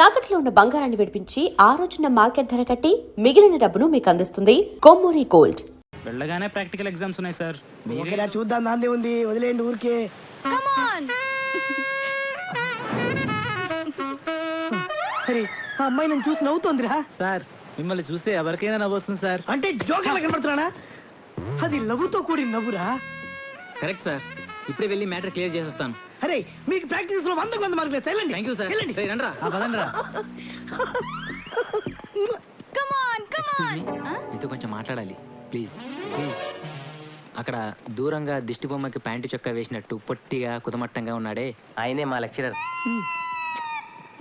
తాకట్లో ఉన్న బంగారాన్ని విడిపించి ఆ రోజున మార్కెట్ ధర కట్టి మిగిలిన డబ్బును మీకు అందిస్తుంది కొమ్మూరి గోల్డ్. వెళ్ళగానే ప్రాక్టికల్ ఎగ్జామ్స్ ఉన్నాయి సార్. మీరేనా చూద్దాం, దాందే ఉంది, వదిలేండి ఊరికే. అరే ఆ అమ్మాయి నన్ను చూసి నవ్వుతోందిరా. సార్ మిమ్మల్ని చూస్తే ఎవరికైనా నవ్వొస్తుంది సార్. అంటే జోకర్లా కనబడుతున్నానా? అది నవ్వుతో కూడి నవ్వురా. కరెక్ట్ సార్, ఇప్పుడే వెళ్ళి మ్యాటర్ క్లియర్ చేసి వస్తాను. అరే మీకు ప్రాక్టీస్ లో 100 మార్కులు వెళ్ళండి. Thank you sir. వెళ్ళండి. రండ్రా పదండ్రా. మీతో కొంచెం మాట్లాడాలి ప్లీజ్ ప్లీజ్. అక్కడ దూరంగా దిష్టి బొమ్మకి ప్యాంటు చొక్కా వేసినట్టు పొట్టిగా కుదమట్టంగా ఉన్నాడే, ఆయనే మా లెక్చరర్.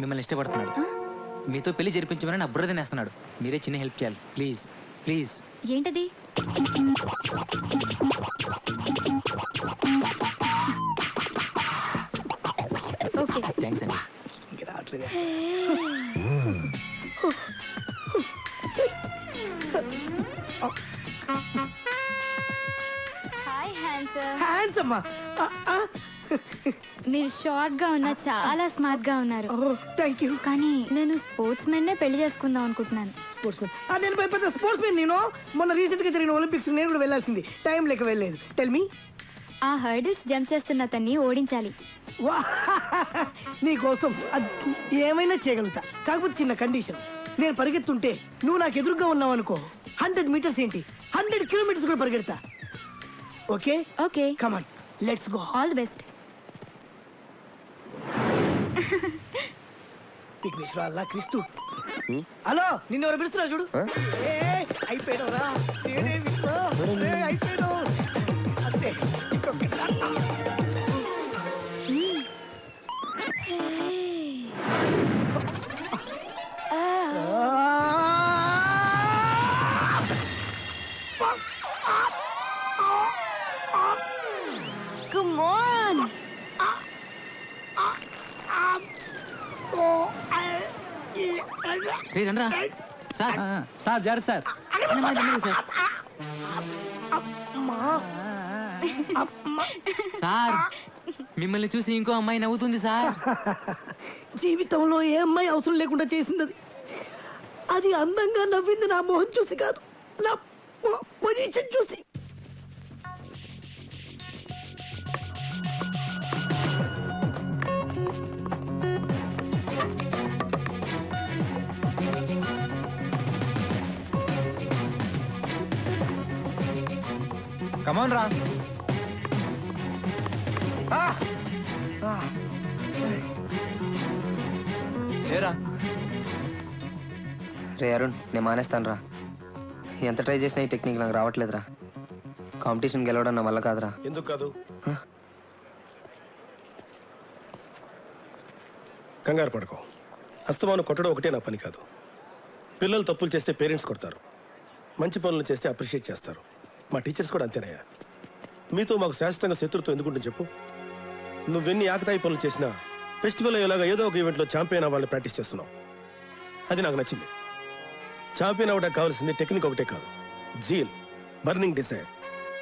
మిమ్మల్ని ఇష్టపడుతున్నాడు. మీతో పెళ్లి జరిపించమని నా బుర్ర తినేస్తున్నాడు. మీరే చిన్న హెల్ప్ చేయాలి ప్లీజ్ ప్లీజ్. ఏంటది? ఓకే థ్యాంక్స్ అండి. Hi handsome. హ్యాండ్సమ్. మీరు షార్ట్ గా ఉన్నా చాలా స్మార్ట్ గా ఉన్నారు. Thank you. కానీ నేను స్పోర్ట్స్ మెన్ నే పెళ్లి చేసుకుందాం అనుకుంటున్నాను. Sports men? నేను పెద్ద స్పోర్ట్స్ మెన్. నేను మొన్న రీసెంట్ గా జరిగిన ఒలింపిక్స్ నేను కూడా వెళ్ళాల్సింది, టైం లేక వెళ్ళలేదు. Tell me. ఆ హర్డిల్స్ జంప్ చేస్తున్న అతన్ని ఓడించాలి. నీ కోసం ఏమైనా చేయగలుగుతా, కాకపోతే చిన్న కండిషన్. నేను పరిగెత్తుంటే నువ్వు నాకు ఎదురుగా ఉన్నావు అనుకో, 100 మీటర్స్ ఏంటి 100 కిలోమీటర్స్ కూడా పరిగెడతా. Okay okay come on let's go. All the best. అల్లా క్రీస్తు. హలో, నిన్ను ఎవరు పిలుస్తున్నా చూడు. అయిపోయాడురా, అయిపోయాడు అంతే. Come on. రే రండ్రా. సార్ సార్ జారు సార్. సార్ మిమ్మల్ని చూసి ఇంకో అమ్మాయి నవ్వుతుంది సార్. జీవితంలో ఏ అమ్మాయి అవసరం లేకుండా చేసింది అది. అది అందంగా నవ్వింది నా మొహం చూసి కాదు, నా పొజిషన్ చూసి. కమాన్ రా. రే అరుణ్, నేను మానేస్తాను రా. ఎంత ట్రై చేసినా ఈ టెక్నిక్ నాకు రావట్లేదురా. కాంపిటీషన్ గెలవడం నా వల్ల కాదురా. ఎందుకు కాదు? కంగారు పడుకో. అస్తమాను కొట్టడం ఒకటే నా పని కాదు. పిల్లలు తప్పులు చేస్తే పేరెంట్స్ కొడతారు, మంచి పనులు చేస్తే అప్రిషియేట్ చేస్తారు. మా టీచర్స్ కూడా అంతేనయ్యా. మీతో మాకు శాశ్వతంగా శత్రుత్వం ఎందుకుంటుంది చెప్పు? నువ్వెన్ని ఆకతాయి పనులు చేసినా ఫెస్టివల్ అయ్యేలాగా ఏదో ఒక ఈవెంట్లో ఛాంపియన్ అవ్వాలని ప్రాక్టీస్ చేస్తున్నావు. అది నాకు నచ్చింది. ఛాంపియన్ అవ్వడానికి కావాల్సింది టెక్నిక్ ఒకటే కాదు, జీల్, బర్నింగ్ డిసైర్.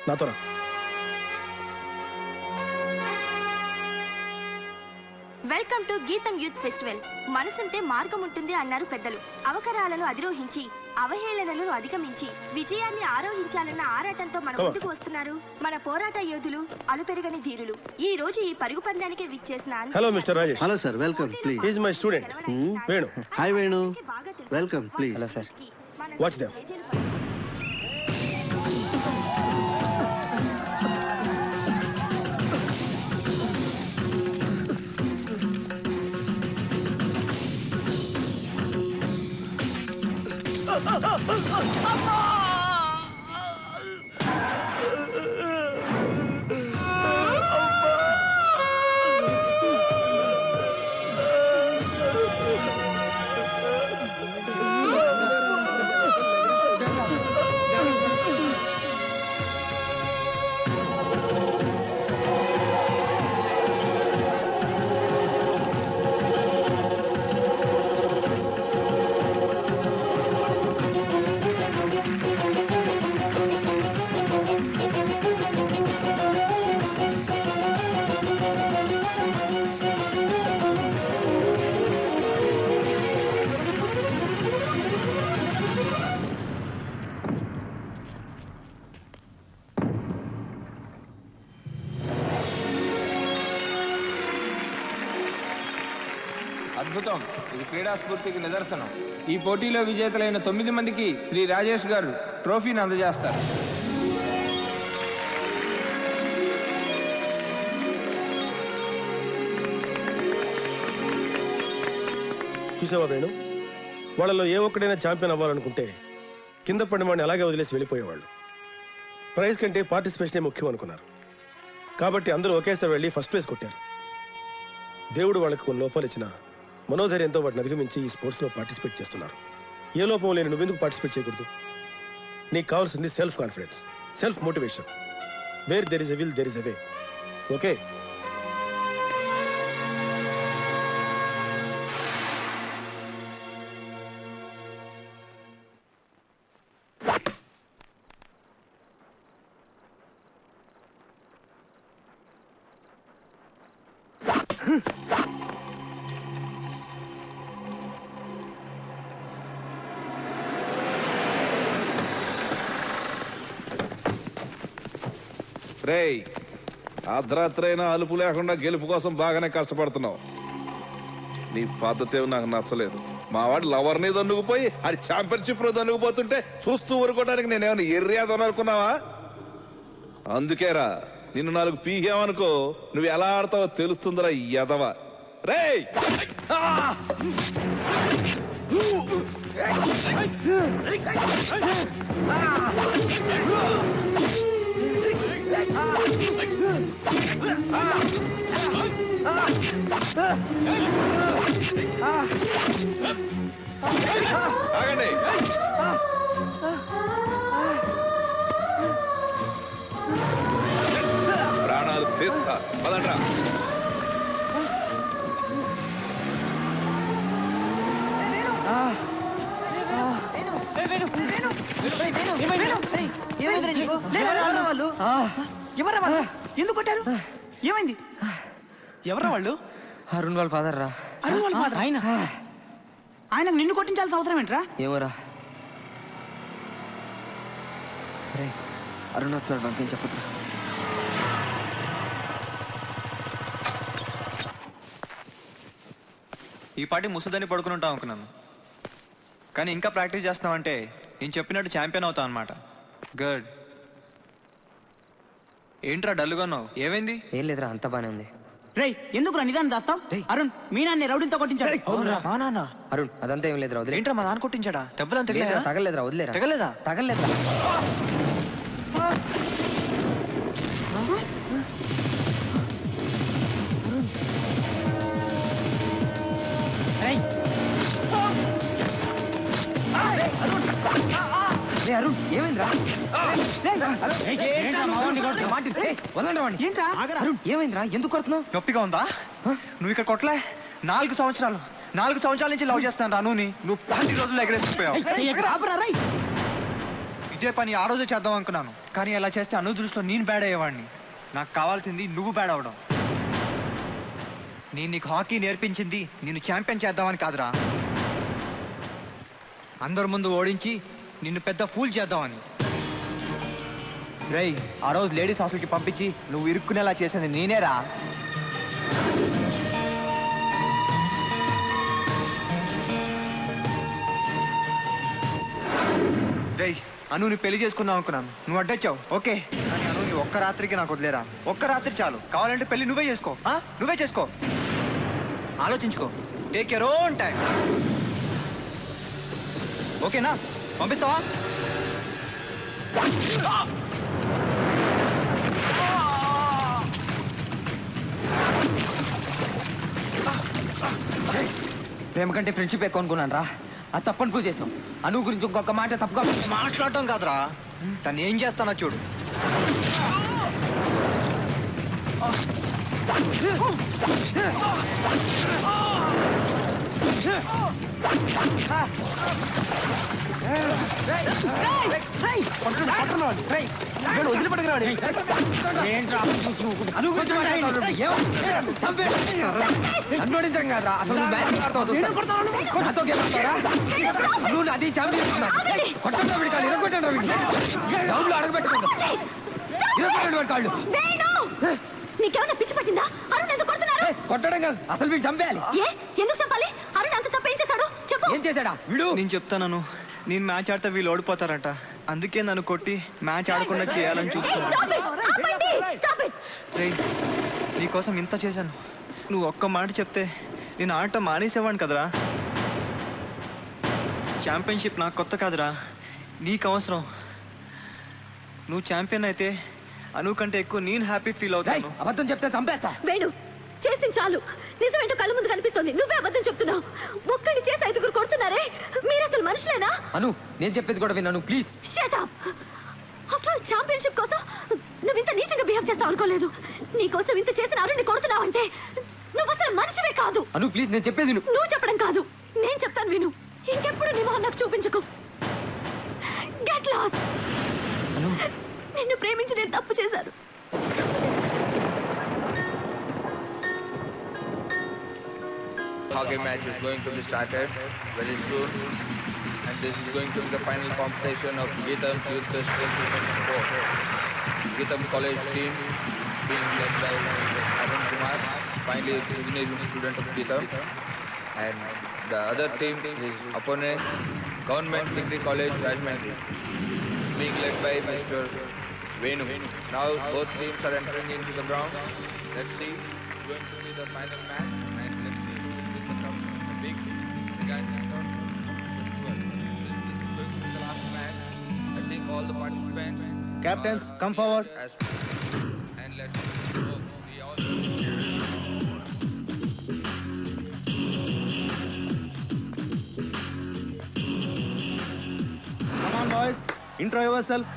నాతో రా. వెల్కమ్ టు గీతం యూత్ ఫెస్టివల్. మనసుంటే మార్గం ఉంటుంది అన్నారు పెద్దలు. అవకరాలను అధిరోహించి అవహేళనలను అధిగమించి విజయాన్ని ఆరోహించాలన్న ఆరాటంతో మన ముందుకు వస్తున్నారు మన పోరాట యోధులు, అలుపెరగని ధీరులు. ఈ రోజు ఈ పరుగు పందానికి విచ్చేసిన hello mister Rajesh. Hello sir, welcome please. He is my student Venu. Hi Venu, welcome please. Hello sir. Watch them. అద్భుతం. ఇది క్రీడా స్ఫూర్తికి నిదర్శనం. ఈ పోటీలో విజేతలైన 9 మందికి శ్రీ రాజేష్ గారు ట్రోఫీని అందజేస్తారు. చూసావా వేణు, వాళ్ళలో ఏ ఒక్కడైనా ఛాంపియన్ అవ్వాలనుకుంటే కింద పడిన వాడిని అలాగే వదిలేసి వెళ్ళిపోయేవాళ్ళు. ప్రైజ్ కంటే పార్టిసిపేషనే ముఖ్యం అనుకున్నారు. కాబట్టి అందరూ ఒకేసారి వెళ్ళి ఫస్ట్ ప్రైజ్ కొట్టారు. దేవుడు వాళ్ళకి కొన్ని లోపాలు ఇచ్చిన మనోధైర్యంతో వాటిని అధిగమించి ఈ స్పోర్ట్స్లో పార్టిసిపేట్ చేస్తున్నారు. ఏ లోపం లేని నువ్వెందుకు పార్టిసిపేట్ చేయకూడదు? నీకు కావాల్సింది self confidence, self motivation. Where there is a will there is a way. Okay? రేయ్, అర్ధరాత్రైనా అలుపు లేకుండా గెలుపు కోసం బాగానే కష్టపడుతున్నావు. నీ పద్ధతి నాకు నచ్చలేదు. మా వాడు లవర్ని దన్నుకుపోయి అది ఛాంపియన్షిప్ లో దన్నుకుపోతుంటే చూస్తూ ఊరుకోవడానికి నేనేమైనా ఎర్రియాదని అనుకున్నావా? అందుకేరా నిన్ను 4 పీకేమనుకో నువ్వు ఎలా ఆడతావో తెలుస్తుందిరా ఎదవ. రేయ్, ఆగండి. ప్రాణాలు తీస్తా పదండ్రా. ఎందుకు కొట్టారు? ఏమైంది? ఎవరా వాళ్ళు? అరుణ్ వాళ్ళ ఫాదర్ రా. అరుణ్ వాళ్ళ ఫాదర్? ఆయనకు నిన్ను కొట్టించాల్సిన అవసరం ఏంట్రా? ఏమోరా. రే, అరుణ్ వస్తున్నాడు, నాకేం చెప్పదురా. ఈ పాటి ముసుదని పడుకుని ఉంటాం అనుకున్నాను, కానీ ఇంకా ప్రాక్టీస్ చేస్తున్నావంటే నేను చెప్పినట్టు ఛాంపియన్ అవుతావు అనమాట. గుడ్. ఏంట్రా డల్గా ఉన్నావు? ఏమైంది? ఏం లేదురా, అంత బానే ఉంది. రేయ్, ఎందుకురా నిదానం దాస్తావు? అరుణ్ మీ నాన్న రౌడీలతో కొట్టించాడు. మా నాన్న? అరుణ్ అదంతా ఏం లేదురా, వదిలే. ఏంట్రా మా నాన్న కొట్టించాడా? దెబ్బలంత తగలేదురా, వదిలేరా. తగలేదా? తగలేదురా. అరుణ్ ఏమైందిరా? అరుణ్ ఏమైందిరా? ఎందుకు కొడుతున్నావు? నొప్పిగా ఉందా? నువ్వు ఇక్కడ కొట్టలే. 4 సంవత్సరాల నుంచి లవ్ చేస్తాను రా నువ్వు 10 రోజులు ఎగరేసిపోయావు. ఇదే పని ఆ రోజు చేద్దాం అనుకున్నాను, కానీ అలా చేస్తే అను దృష్టిలో నేను బ్యాడ్ అయ్యేవాడిని. నాకు కావాల్సింది నువ్వు బ్యాడ్ అవడం. నేను నీకు హాకీ నేర్పించింది నిన్ను ఛాంపియన్ చేద్దామని కాదురా, అందరి ముందు ఓడించి నిన్ను పెద్ద ఫూల్ చేద్దామని. రేయ్, ఆ రోజు లేడీస్ హాస్టల్కి పంపించి నువ్వు ఇరుక్కునేలా చేసింది నేనేరా. రేయ్, అనుని పెళ్లి చేసుకుందాం అనుకున్నాను, నువ్వు అడ్డొచ్చావు. ఓకే, కానీ అనుని ఒక్క రాత్రికి నాకు వదిలేరా. ఒక్క రాత్రి చాలు. కావాలంటే పెళ్లి నువ్వే చేసుకో. నువ్వే చేసుకో. ఆలోచించుకో. Take your own time. ఓకేనా? పంపిస్తావా? ప్రేమ కంటే ఫ్రెండ్షిప్ ఎక్కువ అనుకున్నాను రా. అది తప్పని ప్రూవ్ చేసాం. అను గురించి ఇంకొక మాట తప్పుగా మాట్లాడటం కాదురా, తను ఏం చేస్తానో చూడు. అనుకోడించం కాదురా, అసలు నాతో గేమాడతారా? నువ్వు అది ఛాంపియన్ గ్రౌండ్ లో అడగబెట్టుకుంటా. కాళ్ళు నీకేమైనా పిచ్చి పట్టిందా? అరుణ్ ఎందుకు కొడుతున్నారు? కొట్టడం కాదు, అసలు వీడు చంపేయాలి. ఎందుకు చెప్పాలి? అరుణ్ అంత తప్ప ఏం చేశాడు చెప్పు. ఏం చేశాడా వీడు? నేను చెప్తాను, నేను మ్యాచ్ ఆడితే వీళ్ళు ఓడిపోతారంట. అందుకే నన్ను కొట్టి మ్యాచ్ ఆడకుండా చేయాలని చూస్తున్నాను. రేయ్, నీకోసం ఇంత చేశాను, నువ్వు ఒక్క మాట చెప్తే నేను ఆడటం మానేసేవాడిని కదరా. ఛాంపియన్షిప్ నాకు కొత్త కాదురా, నీకు అవసరం. నువ్వు ఛాంపియన్ అయితే అను కంటే ఎక్కువ నేను హ్యాపీ ఫీల్ అవుతాను. అబద్ధం చెప్తే చంపేస్తా. వేణు చేసింది చాలు. నిజమేంటో కళ్ళ ముందు కనిపిస్తుంది. నువ్వే అబద్ధం చెప్తున్నావు. ఒక్కడిని చేసి 5గురు కొడుతున్నారే, మీరు అసలు మనుషులేనా? అను, నేను చెప్పేది కూడా విన్నాను please. Shut up. After all championship కోసం నువ్వు ఇంత నీచంగా బిహేవ్ చేస్తావు అనుకోలేదు. నీ కోసం ఇంత చేసిన అరుణ్ని కొడుతున్నావంటే నువ్వు అసలు మనిషివే కాదు. అను ప్లీజ్, నేను చెప్పేది విను. నువ్వు చెప్పడం కాదు, నేను చెప్తాను విను. ఇంకెప్పుడు నీ మొహం నాకు చూపించకు. Get lost. అను, నిన్ను ప్రేమించి నేను తప్పు చేశాను. Hockey match is going to be started very soon, and this is going to be the final competition of Geetham Youth Festival 2024. Geetham College team being led by Arun Kumar, finally a engineering student of Geetham, and the other team is opponent Government Degree College Rajahmundry, being led by Mr. Venu. Now both teams are entering into the ground. Let's see, it's going to be the final match, and let's see who will become the big gigantic festival. This is going to be the last match. I think all the participants. Captains, come forward. And let's go. We all. Come on, boys. Intro yourself.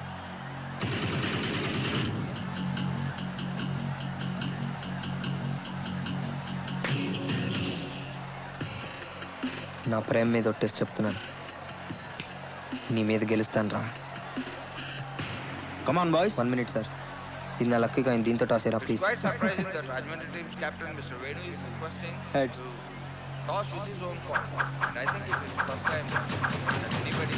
నా ప్రేమ మీద ఒట్టేసి చెప్తున్నాను, నీ మీద గెలుస్తాను రా. Come on, boys. 1 minute sir, ఇది నా లక్కీగా అయింది. దీంతో టాస్ ఏరా It's please. quite surprising that Rajahmundry team's captain, Mr. Venu, is requesting Heads. to toss with his own coin. And I think it is the first time that anybody,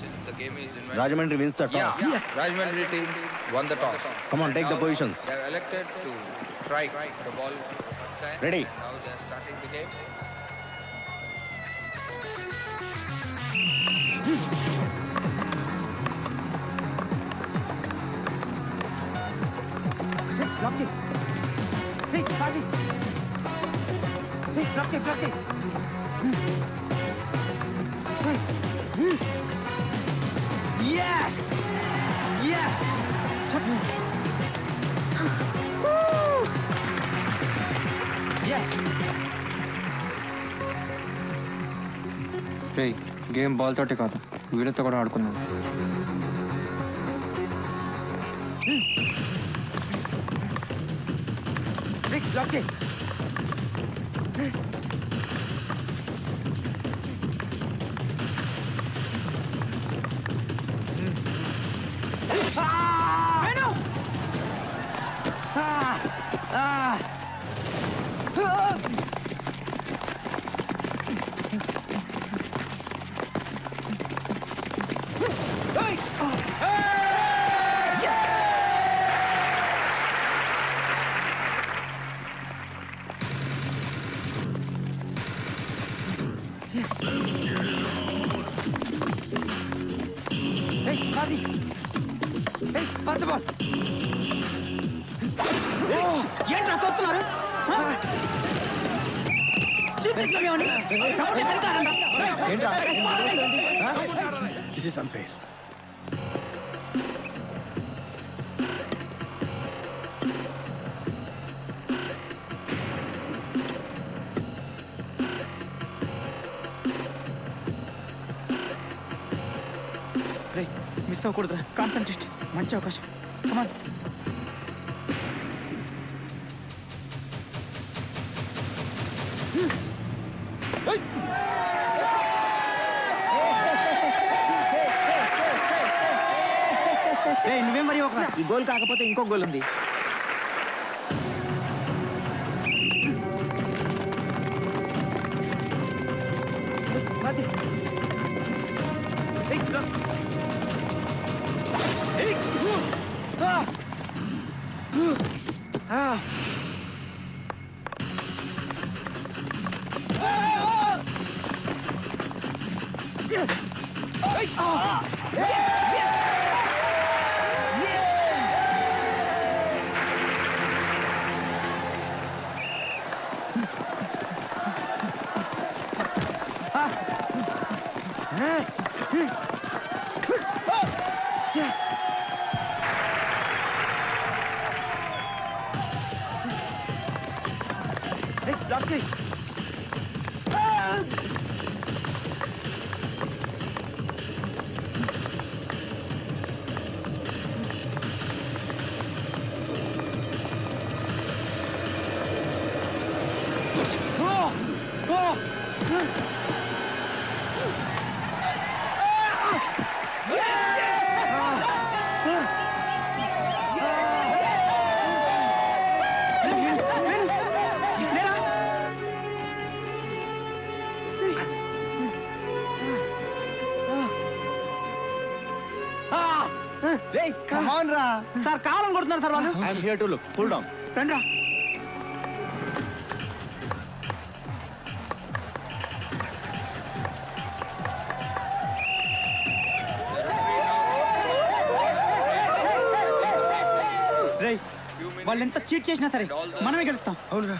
since the game is invented. Rajahmundry wins the toss. Yeah, yes. Rajahmundry team won the toss. Come on, And take the now positions. They have elected to strike the ball for the first time. Ready. And now they are starting the game. Yes! Yes! Yes! రేయ్, game ball తోటి కాదు, వీళ్ళతో కూడా ఆడుకున్నాను. Black చేయి. Hey, Fuzzy! Hey, pass the ball! ఏంట్రా కొడుతున్నారు? This is unfair. Miss అవ్వకూడదురా. Concentrate. మంచి అవకాశం. కమాన్. నువ్వేం మరి ఒక ఈ గోల్ కాకపోతే ఇంకో గోల్ ఉంది. సార్ కావాలని కొడుతున్నారు సార్ వాళ్ళు. I'm here to look. Cool down. రండి. రేయ్, వాళ్ళు ఎంత చీట్ చేసినా సరే మనమే గెలుస్తాం. అవునురా.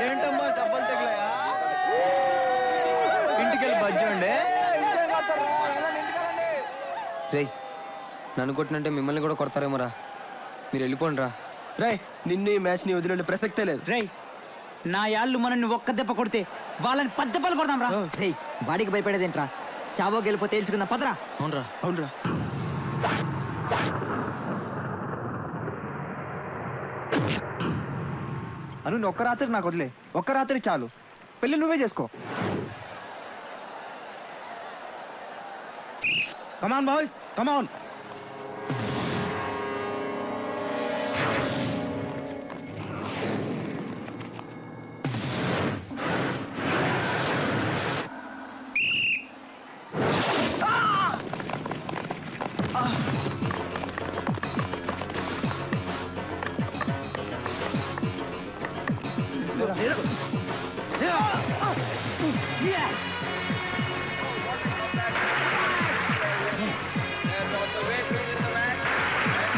ఏంటమ్మా దెబ్బలు తగిలాయా? ఇంటికి వెళ్ళి బజ్జి ఉండే. రేయ్ నన్ను కొట్టినంటే మిమ్మల్ని కూడా కొడతారేమోరా. మీరు వెళ్ళిపోండి రా. రేయ్ నిన్ను ఈ మ్యాచ్ ని వదిలే ప్రసక్తే లేదు. రేయ్, నా యాళ్ళు మనల్ని ఒక్క దెబ్బ కొడితే వాళ్ళని 10 దెబ్బలు కొడదాం రా. రేయ్ వాడికి భయపడేదేంట్రా? చావో గెలిపో తేల్చుకుందాం పదరా. అవునరా. అవునరా. అను ఒక్క రాత్రి నాకు వదిలే. ఒక్క రాత్రి చాలు. పెళ్లి నువ్వే చేసుకో. Come on boys, come on. The way to win the match,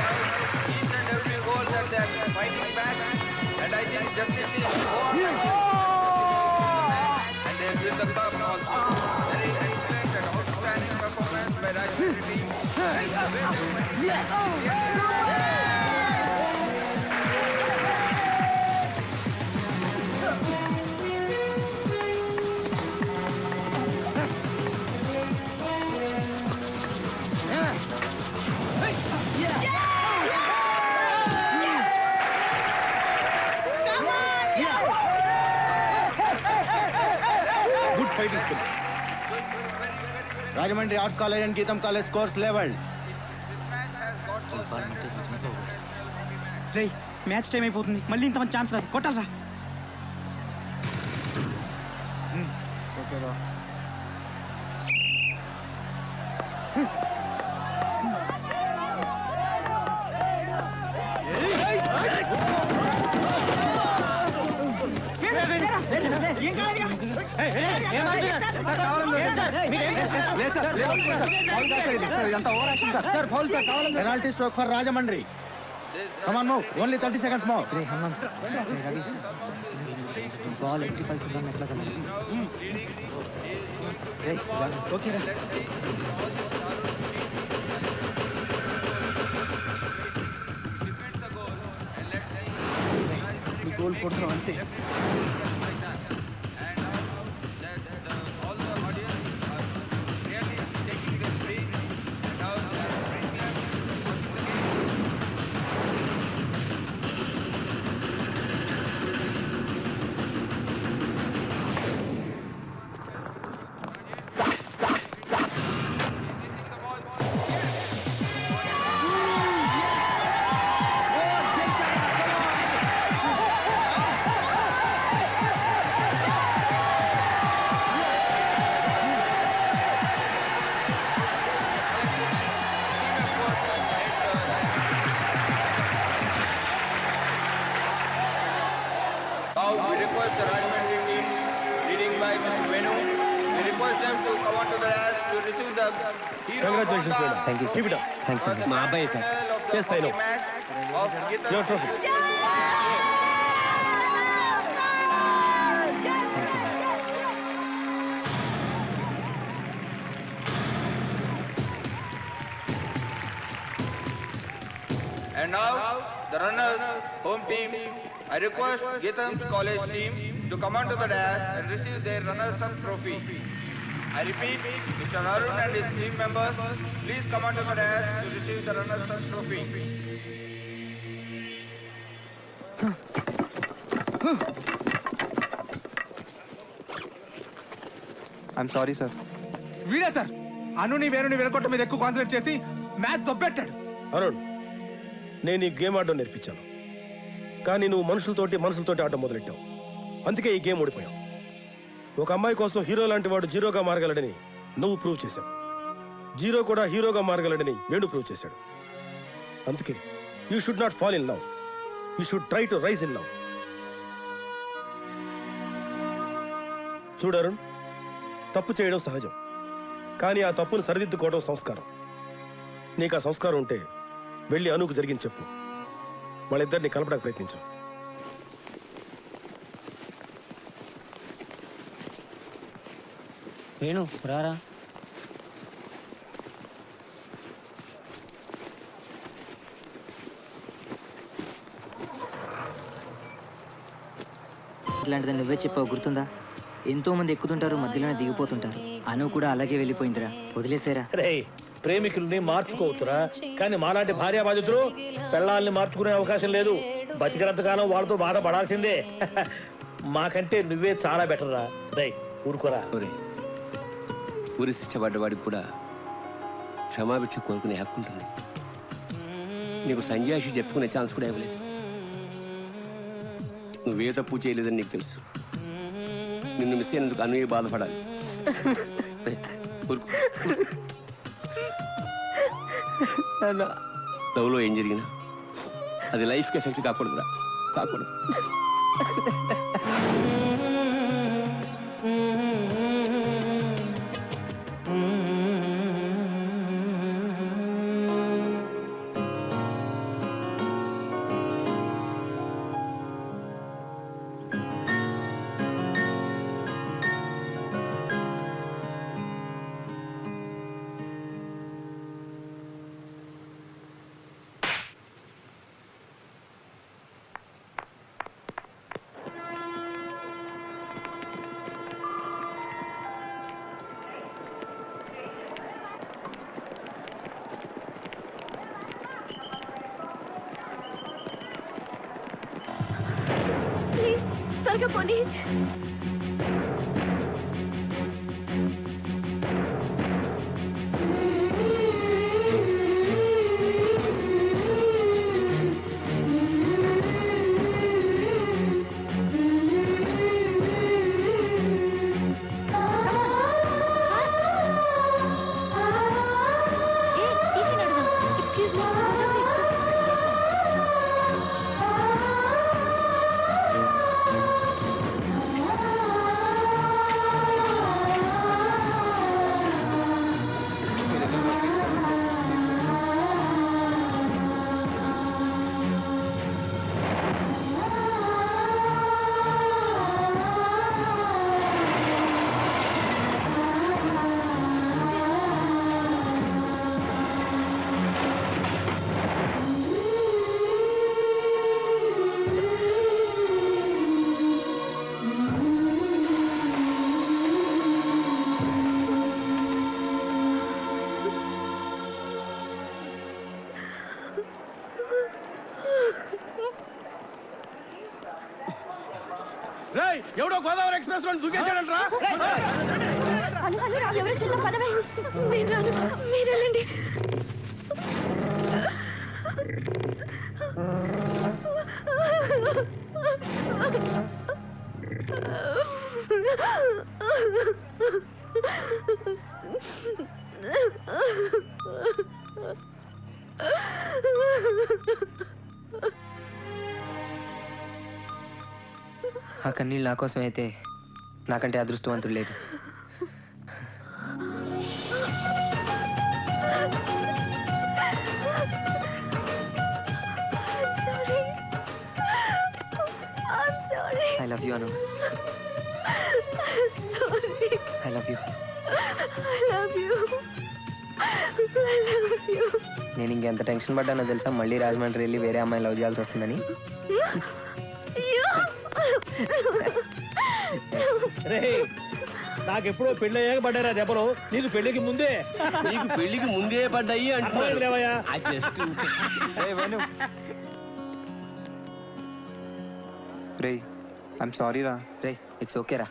and each and every goal that they are fighting back, and I think definitely and they win the cup also. Very excellent and outstanding performance by Rajahmundry team. And the way they Good fighting skill. Rajahmundry Arts College and Geetam College scores leveled. రేయ్, match time అయిపోతుంది. మళ్ళీ ఇంతమంది chance రాదు. కొట్టాలరా. Penalty stroke for Rajahmundry. Come on, move. Only 30 seconds more. Goal కొడుతున్నాం అంతే. all the audience are really taking this lead. And now they are bringing us watching the game. request them to come onto the dash to receive the hero Congratulations, Honda madam. Thank you, sir. Keep it up. Thanks అండి. మా అబ్బాయి sir. final of the Yes, I know. hockey match of Geetam Your trophy. Thanks అండి. And now, the runners, home team, I request Geetam's college team to come onto the dash and receive their runners-up trophy. I repeat, Mr. Arun and his team members, please come onto the dash to receive the runners-up trophy. I'm sorry sir. వీడే sir అనుని వేరుని వెనకొట్ట మీద ఎక్కువ concentrate చేసి match దొబ్బెట్టాడు. Arun, నేను ఈ game ఆడడం నేర్పించాను, కానీ నువ్వు మనుషులతోటి ఆడడం మొదలెట్టావు. అందుకే ఈ గేమ్ ఓడిపోయావు. ఒక అమ్మాయి కోసం హీరో లాంటి వాడు జీరోగా మారగలడని నువ్వు ప్రూవ్ చేశావు. జీరో కూడా హీరోగా మారగలడని వేణు ప్రూవ్ చేశాడు. అందుకే you should not fall in love, you should try to rise in love. చూడు అరుణ్, తప్పు చేయడం సహజం, కానీ ఆ తప్పును సరిదిద్దుకోవడం సంస్కారం. నీకు ఆ సంస్కారం ఉంటే వెళ్ళి అనుకు జరిగింది చెప్పు. వాళ్ళిద్దరిని కలపడానికి ప్రయత్నించు. వేణు రారా. ఇట్లాంటిది నువ్వే చెప్పావు, గుర్తుందా? ఎంతో మంది ఎక్కుతుంటారు, మధ్యలోనే దిగిపోతుంటారు. అను కూడా అలాగే వెళ్ళిపోయిందిరా, వదిలేసేరా. రే, ప్రేమికుల్ని మార్చుకోవచ్చురా, కానీ మాలాంటి భార్య బాధితులు పెళ్ళాలని మార్చుకునే అవకాశం లేదు. బతికినంతకాలం వాళ్ళతో బాధపడాల్సిందే. మాకంటే నువ్వే చాలా బెటర్ రా. రే ఊరుకోరా. ఊరి శిక్ష పడ్డవాడికి కూడా క్షమాభిక్ష కోరుకునే హక్కు ఉంటుంది. నీకు సంజాయిషి చెప్పుకునే ఛాన్స్ కూడా ఇవ్వలేదు. నువ్వే తప్పు చేయలేదని నీకు తెలుసు. నిన్ను మిస్ అయినందుకు అన్నయ్య బాధపడాలి. లవ్లో ఏం జరిగినా అది లైఫ్కి ఎఫెక్ట్ కాకూడదురా, కాకూడదు. ప్లీజ్ త్వరగా పోనీ. ఎవడో గోదావరి ఎక్స్ప్రెస్ లో దూకేశాడంట్రా. ఎవరు చిన్న పదవే, మీరు రాను, మీరు వెళ్ళండి. ఆ కన్నీళ్ళు నా కోసమైతే నాకంటే అదృష్టవంతుడు లేడు. I love you Anu. I love you. నేను ఇంకెంత టెన్షన్ పడ్డానో తెలుసా, మళ్ళీ రాజమండ్రి వెళ్ళి వేరే అమ్మాయిని లవ్ చేయాల్సి వస్తుందని. నాకెప్పుడో పెళ్లి అయ్యాక పడ్డారా దెబ్బలు, నీకు పెళ్లికి ముందే. నీకు పెళ్లికి ముందే పడ్డాయి అంటున్నారు. లేవయ్యా. ఆ just రే ఐఎమ్ సారీ రా. రే ఇట్స్ ఓకే రా.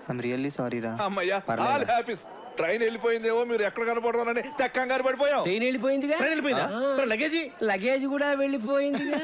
ఐఎమ్ రియల్లీ సారీ రా. అమ్మయ్యా పర్లేదు. All happies. ట్రైన్ వెళ్ళిపోయిందేమో, మీరు ఎక్కడ కనపడతానని తెక్కంగారు పడిపోయాం. ట్రైన్ వెళ్ళిపోయిందిగా. ట్రైన్ వెళ్ళిపోయిందా? మరి లగేజీ లగేజ్ కూడా వెళ్ళిపోయిందిగా.